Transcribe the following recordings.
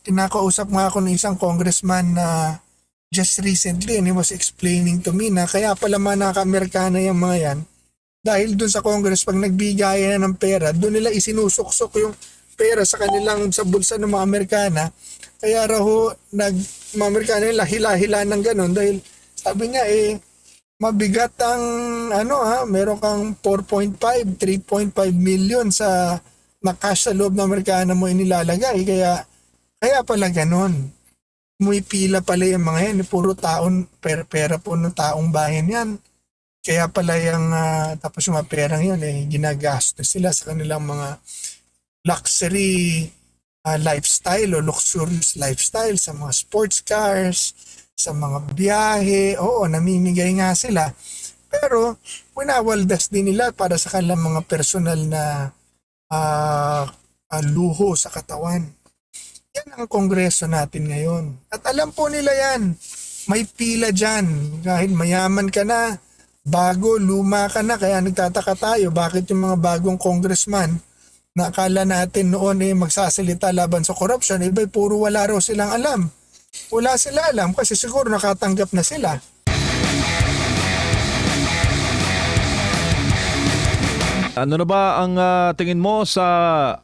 kinakausap nga ako ng isang congressman na just recently and he was explaining to me na kaya pala manaka-Amerikana yung mga yan dahil dun sa Congress pag nagbigay na ng pera, dun nila isinusuksok yung pera sa kanilang sa bulsa ng mga Amerikana. Kaya raw mga Amerikana yung lahila-hila ng ganun dahil sabi niya mabigat ang meron kang 4.5, 3.5 million sa na cash sa loob ng Amerikana mo inilalagay. Kaya pala ganun. Muy pila pala yung mga yan. Puro taon, pera po ng taong bayan yan. Kaya pala yung, tapos yung mga perang yun, ginagastos sila sa kanilang mga luxury lifestyle o luxurious lifestyle, sa mga sports cars, sa mga biyahe. Oo, namimigay nga sila. Pero, winawaldas din nila para sa kanilang mga personal na luho sa katawan. Yan ang kongreso natin ngayon. At alam po nila yan. May pila dyan. Kahit mayaman ka na, bago, luma ka na, kaya nagtataka tayo bakit yung mga bagong congressman na akala natin noon magsasalita laban sa corruption, iba'y puro wala raw silang alam. Wala sila alam kasi siguro nakatanggap na sila. Ano na ba ang tingin mo sa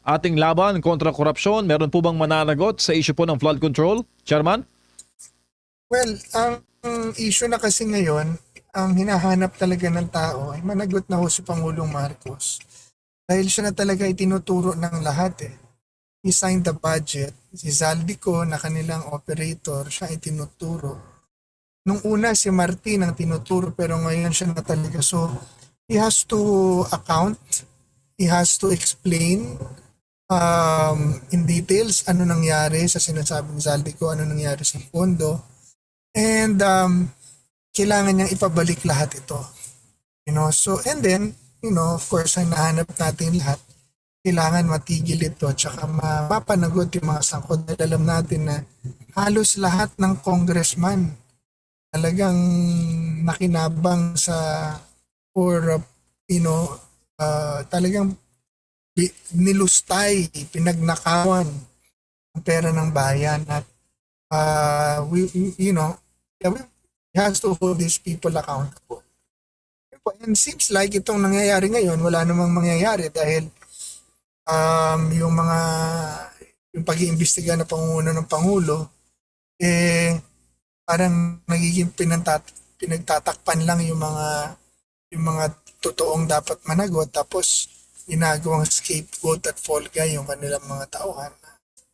ating laban kontra korupsyon? Meron po bang mananagot sa issue po ng flood control, Chairman? Well, ang issue na kasi ngayon, ang hinahanap talaga ng tao ay managot na ho si Pangulong Marcos. Dahil siya na talaga itinuturo ng lahat He signed the budget. Si Zaldico na kanilang operator, siya itinuturo. Nung una si Martin ang tinuturo pero ngayon siya na talaga. So, he has to account, he has to explain in details ano nangyari sa sinasabi ni Zaldico, ano nangyari sa pondo. And kailangan niyang ipabalik lahat ito. So, and then, of course, ang nahanap natin lahat, kailangan matigil ito at saka mapanagot yung mga sangkot. Dahil alam natin na halos lahat ng congressman talagang nakinabang sa or talagang nilustay, pinagnakawan ang pera ng bayan at we has to hold these people accountable. And seems like itong nangyayari ngayon, wala namang mangyayari dahil yung pag-iimbestiga na pangunguna ng Pangulo, parang nagiging pinagtatakpan lang yung mga totoong dapat managot tapos ginagawang scapegoat at fall guy yung kanilang mga tauhan.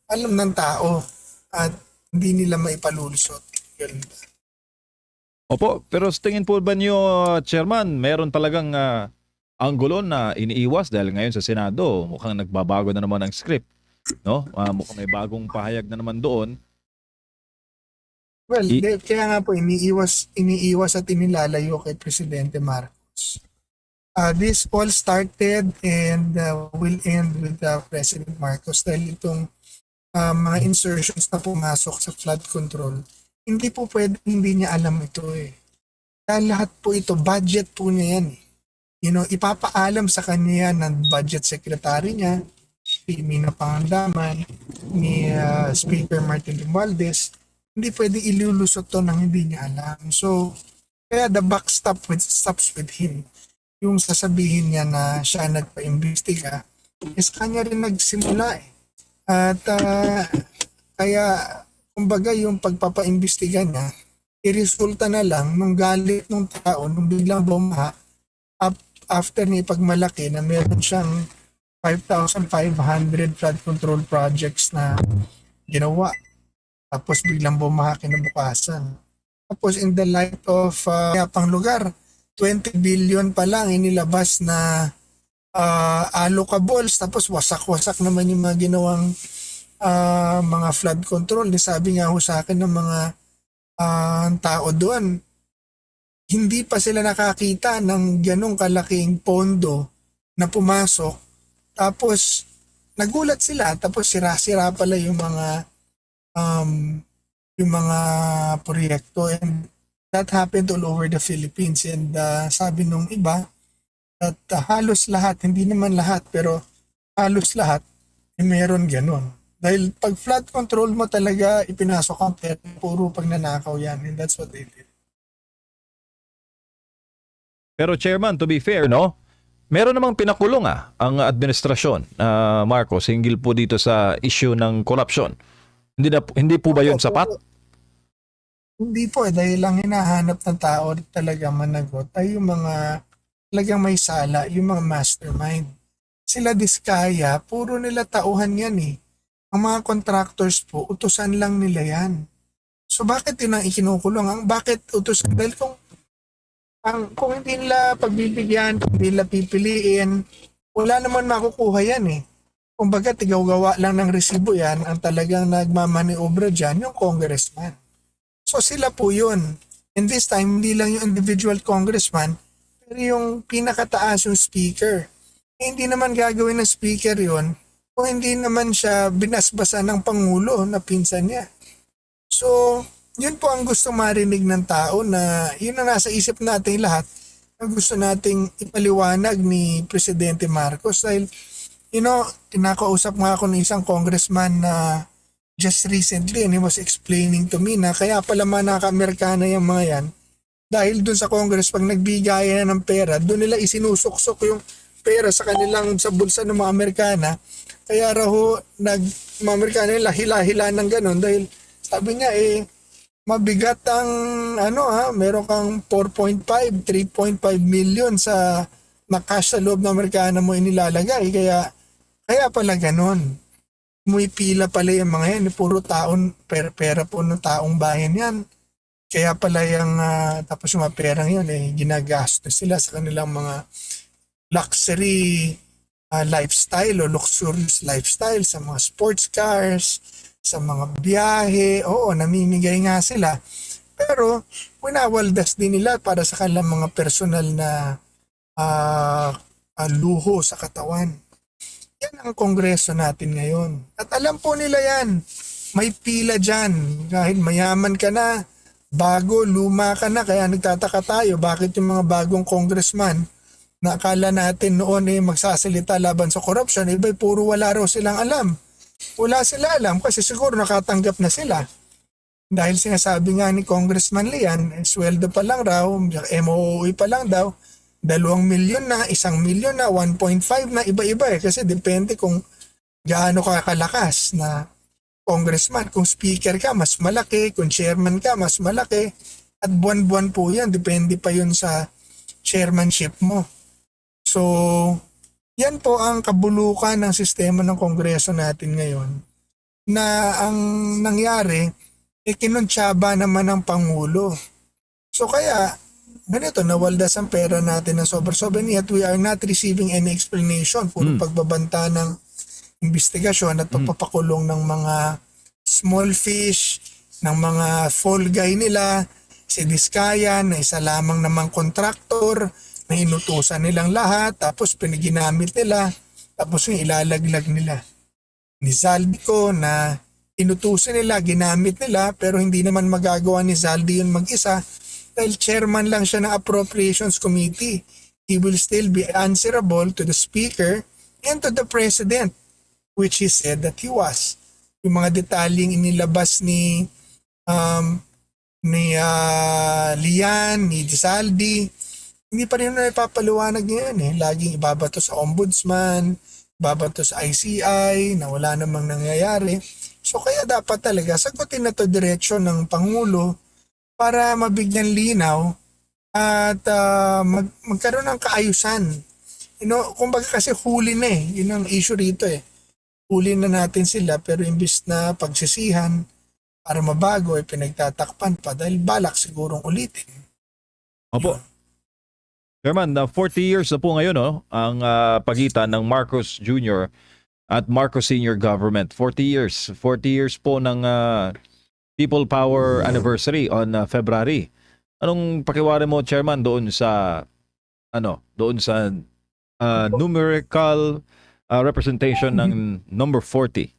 Alam ng tao at hindi nila maipalulusot. Yun. Opo, pero sa tingin po ba niyo, Chairman, meron talagang anggulo na iniiwas dahil ngayon sa Senado, mukhang nagbabago na naman ang script, no? Mukhang may bagong pahayag na naman doon. Well, kaya nga po iniiwas at inilalayo kay Presidente Marcos. This all started and will end with President Marcos dahil itong mga insertions na pumasok sa flood control, hindi po pwede, hindi niya alam ito Dahil lahat po ito, budget po niya yan ipapaalam sa kanya ng budget secretary niya, si Mina Pangandaman, ni Speaker Martin Romualdez, hindi pwede ilulusot to nang hindi niya alam. So, kaya the buck stops with him. Yung sasabihin niya na siya nagpa-imbestiga, sa kanya rin nagsimula At kaya, kumbaga yung pagpapa-imbestiga niya, iresulta na lang nung galit ng tao, nung biglang bumaha, after niya ipagmalaki na meron siyang 5,500 flood control projects na ginawa. Tapos biglang bumaha kinabukasan. Tapos in the light of pang lugar, 20 billion pa lang inilabas na allocables. Tapos wasak-wasak naman yung mga ginawang mga flood control. Sabi nga ho sa akin ng mga tao doon, hindi pa sila nakakita ng ganong kalaking pondo na pumasok. Tapos nagulat sila, tapos sira-sira pala yung mga proyekto, and that happened all over the Philippines. And sabi nung iba at halos lahat, hindi naman lahat pero halos lahat meron ganon. Dahil pag flood control mo talaga, ipinasok ang pera, puro pagnanakaw yan. And that's what they did. Pero Chairman, to be fair, no? Meron namang pinakulong ang administrasyon, Marcos, hinggil po dito sa issue ng corruption. Hindi po ba yun sapat? Hindi po dahil lang hinahanap ng tao talaga managot ay yung mga talagang may sala, yung mga mastermind. Sila Diskaya, puro nila tauhan yan eh. Ang mga contractors po, utusan lang nila yan. So bakit yun ang ikinukulong? Bakit utusan? Dahil kung hindi nila pagbibigyan, kung hindi nila pipiliin, wala naman makukuha yan eh. Kumbaga, tigaw-gawa lang ng resibo yan, ang talagang nagmamaniobra dyan, yung congressman. So sila po yun. And this time, hindi lang yung individual congressman, pero yung pinakataas yung speaker. Hindi naman gagawin ng speaker yun kung hindi naman siya binasbasa ng Pangulo na pinsan niya. So, yun po ang gusto marinig ng tao na yun ang nasa isip natin lahat na gusto nating ipaliwanag ni Presidente Marcos. Dahil, tinakausap nga ako ng isang congressman na just recently and he was explaining to me na kaya pala manaka-Amerikana yung mga yan dahil dun sa Congress pag nagbigayan na ng pera, dun nila isinusuksok yung pera sa kanilang sa bulsa ng mga Amerikana. Kaya raw mga Amerikana nila hila-hila ng ganun dahil sabi niya mabigat ang meron kang 4.5, 3.5 million sa na cash sa loob ng Amerikana mo inilalagay kaya pala ganun. May pila pala yung mga yan, puro pera po ng taong bayan yan. Kaya pala yung, tapos yung mga perang yun, ginagastos sila sa kanilang mga luxury lifestyle o luxurious lifestyle, sa mga sports cars, sa mga biyahe, oo, namimigay nga sila. Pero, winawaldas din nila para sa kanilang mga personal na luho sa katawan. Yan ang kongreso natin ngayon. At alam po nila yan. May pila dyan. Kahit mayaman ka na, bago, luma ka na, kaya nagtataka tayo bakit yung mga bagong congressman na akala natin noon magsasalita laban sa corruption, iba'y puro wala raw silang alam. Wala sila alam kasi siguro nakatanggap na sila. Dahil sinasabi nga ni Congressman Lian, sweldo pa lang raw, MOOE pa lang daw, 2 milyon na, 1 milyon na, 1.5 na, iba-iba kasi depende kung gaano ka kalakas na congressman. Kung speaker ka, mas malaki. Kung chairman ka, mas malaki. At buwan-buwan po yan. Depende pa yun sa chairmanship mo. So, yan po ang kabulukan ng sistema ng kongreso natin ngayon. Na ang nangyari, kinuntsaba naman ng Pangulo. So kaya, ganito, nawaldas ang pera natin ng sobra-sobra, yet we are not receiving any explanation. Puro pagbabanta ng investigasyon at pagpapakulong ng mga small fish, ng mga fall guy nila, si Diskaya na isa lamang namang kontraktor, na inutusan nilang lahat, tapos pinaginamit nila, tapos yung ilalaglag nila. Ni Zaldico na inutusan nila, ginamit nila, pero hindi naman magagawa ni Zaldi yun mag-isa, dahil chairman lang siya ng Appropriations Committee. He will still be answerable to the Speaker and to the President, which he said that he was. Yung mga detalyeng inilabas ni Lian, ni Disaldi, hindi pa rin na ipapaliwanag ngayon Laging ibabato sa Ombudsman, ibabato sa ICI, na wala namang nangyayari. So kaya dapat talaga sagutin na to diretsyo ng Pangulo para mabigyan linaw at magkaroon ng kaayusan. Kumbaga kasi huli na Yun ang issue rito Huli na natin sila pero imbis na pagsisihan para mabago pinagtatakpan pa dahil balak sigurong ulitin. Opo. Chairman, 40 years na po ngayon ang pagitan ng Marcos Jr. at Marcos Sr. government. 40 years. 40 years po ng People Power Anniversary on February. Anong pakiwari mo, Chairman, doon sa numerical representation ng number 40?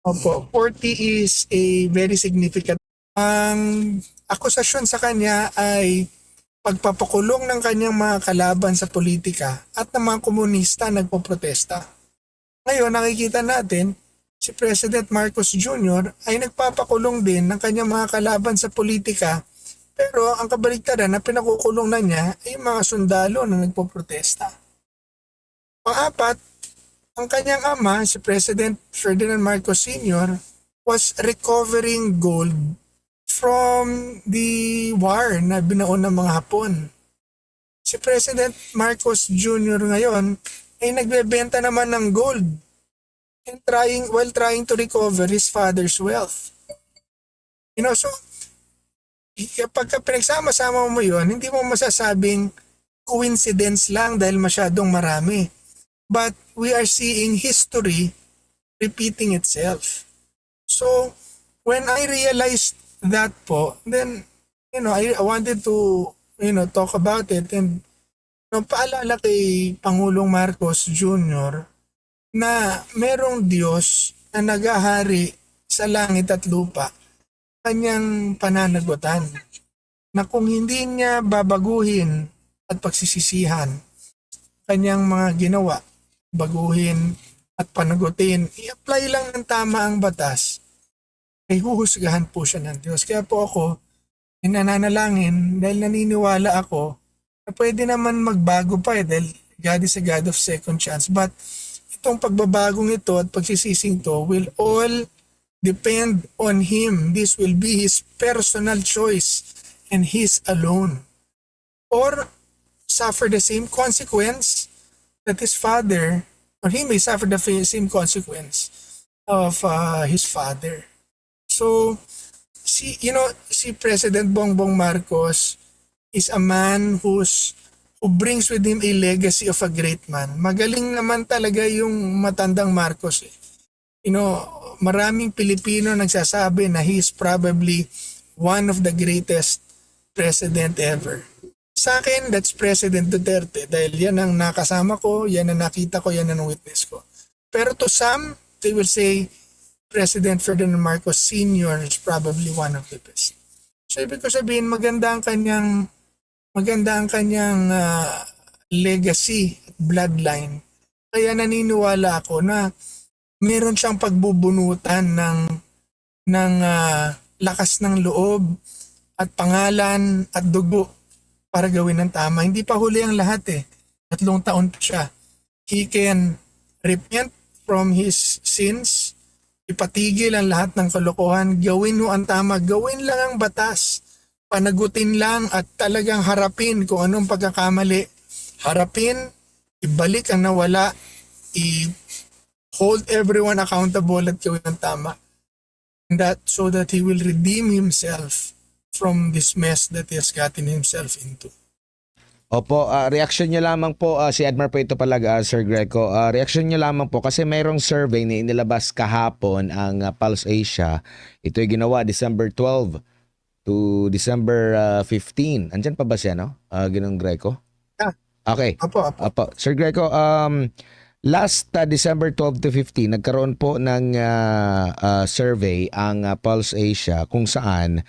Opo, 40 is a very significant. Ang akusasyon sa kanya ay pagpapakulong ng kanyang mga kalaban sa politika at ng mga komunista nagpoprotesta. Ngayon, nakikita natin, si President Marcos Jr. ay nagpapakulong din ng kanyang mga kalaban sa politika, pero ang kabaligtaran na pinakukulong na niya ay mga sundalo na nagpoprotesta. Pang-apat, ang kanyang ama, si President Ferdinand Marcos Sr., was recovering gold from the war na binaon ng mga Hapon. Si President Marcos Jr. ngayon ay nagbebenta naman ng gold and while trying to recover his father's wealth. So kapag pinagsama-sama mo yun, hindi mo masasabing coincidence lang dahil masyadong marami. But we are seeing history repeating itself. So when I realized that po, then I wanted to talk about it, and paalala kay Pangulong Marcos Jr. na merong Diyos na naghahari sa langit at lupa, kanyang pananagutan, na kung hindi niya babaguhin at pagsisisihan kanyang mga ginawa, baguhin at panagutin, i-apply lang ng tama ang batas, ay huhusgahan po siya ng Diyos. Kaya po ako nananalangin dahil naniniwala ako na pwede naman magbago pa dahil God is a God of second chance. But itong pagbabagong ito at pagsisising to will all depend on Him. This will be His personal choice and His alone. Or suffer the same consequence that His father, or He may suffer the same consequence of His father. So, si President Bongbong Marcos is a man who brings with him a legacy of a great man. Magaling naman talaga yung matandang Marcos. Maraming Pilipino nagsasabi na he is probably one of the greatest president ever. Sa akin, that's President Duterte dahil yan ang nakasama ko, yan ang nakita ko, yan ang witness ko. Pero to some, they will say, President Ferdinand Marcos Sr. is probably one of the best. So ibig ko sabihin, maganda ang kanyang legacy at bloodline. Kaya naniniwala ako na meron siyang pagbubunutan ng lakas ng loob at pangalan at dugo para gawin ng tama. Hindi pa huli ang lahat 3 taon pa siya. He can repent from his sins, ipatigil ang lahat ng kalokohan, gawin mo ang tama, gawin lang ang batas, panagutin lang at talagang harapin kung anong pagkakamali. Harapin, ibalik ang nawala, hold everyone accountable at gawin ang tama. And that so that he will redeem himself from this mess that he has gotten himself into. Opo, reaction niyo lamang po, si Edmar po ito pala, Sir Greco. Reaction niyo lamang po kasi mayroong survey na inilabas kahapon ang Pulse Asia. Ito ay ginawa December 12 to December 15. Andyan pa ba siya, no? Ginong Greco? Okay. Apo. Sir Greco, last December 12 to 15, nagkaroon po ng survey ang Pulse Asia kung saan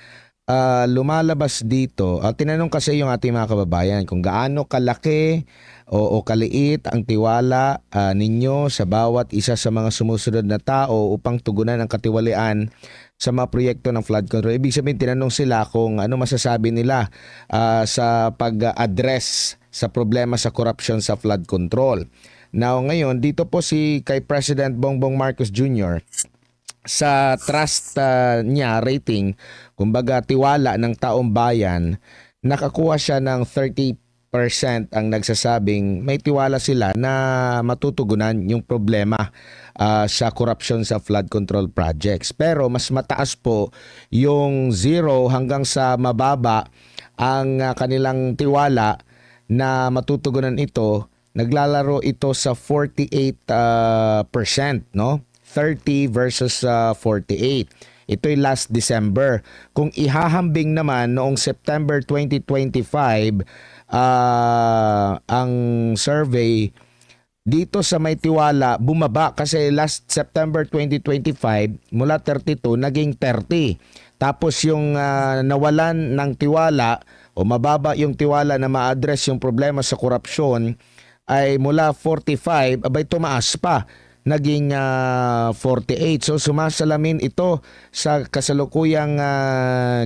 lumalabas dito. Tinanong kasi yung ating mga kababayan kung gaano kalaki o kaliit ang tiwala ninyo sa bawat isa sa mga sumusunod na tao upang tugunan ang katiwalian sa mga proyekto ng flood control. Ibig sabihin, tinanong sila kung ano masasabi nila sa pag-address sa problema sa corruption sa flood control. Now ngayon, dito po kay President Bongbong Marcos Jr., sa trust niya, rating, kumbaga tiwala ng taong bayan, nakakuha siya ng 30% ang nagsasabing may tiwala sila na matutugunan yung problema sa corruption sa flood control projects. Pero mas mataas po yung 0 hanggang sa mababa ang kanilang tiwala na matutugunan ito. Naglalaro ito sa 48%, no? 30 versus 48. Ito'y last December. Kung ihahambing naman noong September 2025, ang survey dito sa may tiwala bumaba kasi last September 2025 mula 32 naging 30. Tapos yung nawalan ng tiwala o mababa yung tiwala na ma-address yung problema sa korupsyon ay mula 45, abay tumaas pa. naging 48. So sumasalamin ito sa kasalukuyang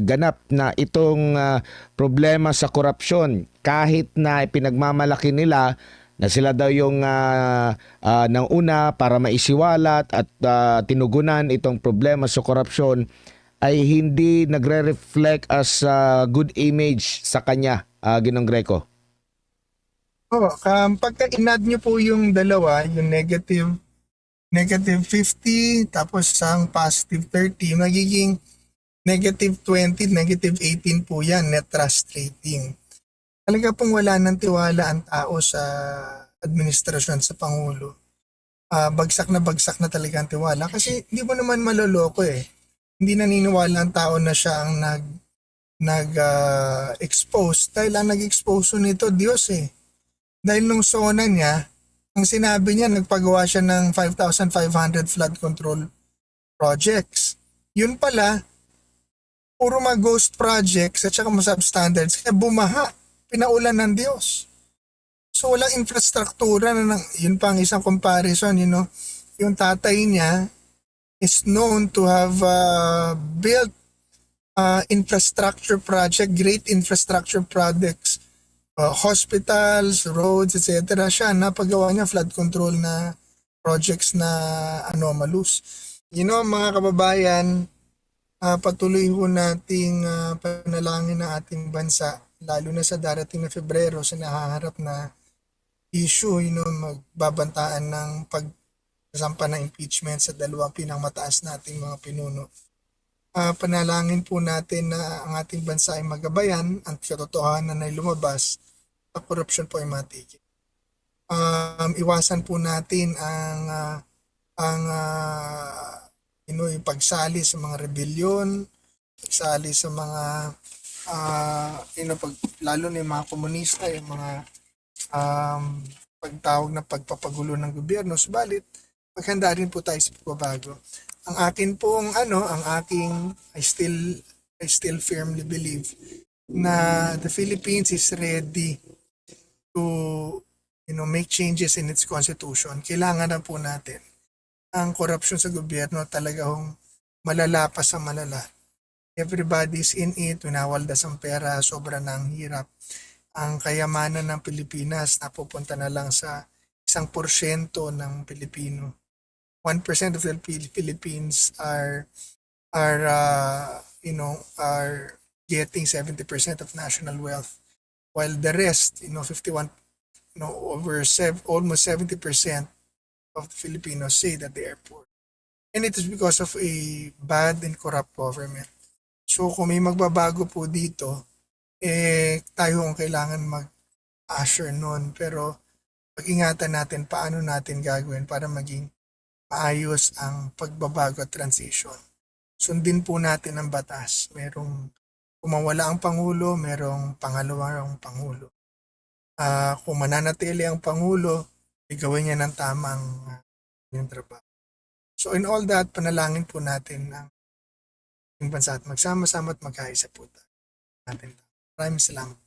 ganap na itong problema sa korupsyon. Kahit na pinagmamalaki nila na sila daw yung nang una para maisiwalat at tinugunan itong problema sa korupsyon, ay hindi nagre-reflect as good image sa kanya, Ginong Greco. Pagka inad nyo po yung dalawa, yung negative 50, tapos ang positive 30, magiging negative 20, negative 18 po yan, net trust rating. Talaga pong wala ng tiwala ang tao sa administrasyon, sa Pangulo. Bagsak na talaga ang tiwala kasi hindi mo naman maloloko eh. Hindi naniniwala ang tao na siya ang nag-expose dahil ang nag-expose nito Diyos eh. Dahil nung SONA niya, ang sinabi niya, nagpagawa siya ng 5,500 flood control projects. Yun pala, puro mga ghost projects at saka mga substandards, kaya bumaha, pinaulan ng Diyos. So walang infrastruktura na yun pa ang isang comparison, yung tatay niya is known to have built infrastructure project, great infrastructure projects, hospitals, roads, etc. Siya, napagawa niya flood control na projects na anomalous. Mga kababayan, patuloy ho nating panalangin ng ating bansa, lalo na sa darating na Pebrero sa nahaharap na issue, magbabantaan ng pagsampa ng impeachment sa dalawang pinangmataas nating mga pinuno. Panalangin po natin na ang ating bansa ay magabayan, ang katotohanan ay lumabas, at korupsyon po ay matigil. Iwasan po natin yung pagsali sa mga rebellion, pagsali sa mga lalo na yung mga komunista, yung mga pagtawag na pagpapagulo ng gobyerno. Subalit, maghanda rin po tayo sa pagbabago. Ang akin pong I still firmly believe na the Philippines is ready to make changes in its constitution. Kailangan na po natin ang korupsyon sa gobyerno talaga malalapas sa malala. Everybody's in it, winawaldas ang pera, sobra na ang hirap. Ang kayamanan ng Pilipinas napupunta na lang sa 1% ng Pilipino. 1% of the Philippines are getting 70% of national wealth, while the rest, 51, almost 70% of the Filipinos say that they are poor. And it is because of a bad and corrupt government. So kung may magbabago po dito, tayo ang kailangan mag-usher nun. Pero pag-ingatan natin paano natin gagawin para maging maayos ang pagbabago at transition. Sundin po natin ang batas. Kung mawala ang Pangulo, merong pangalawang Pangulo. Kung mananatili ang Pangulo, gawin niya ng tamang yung trabaho. So in all that, panalangin po natin ang bansa at magsama-sama at magkaisa po natin. Maraming salamat.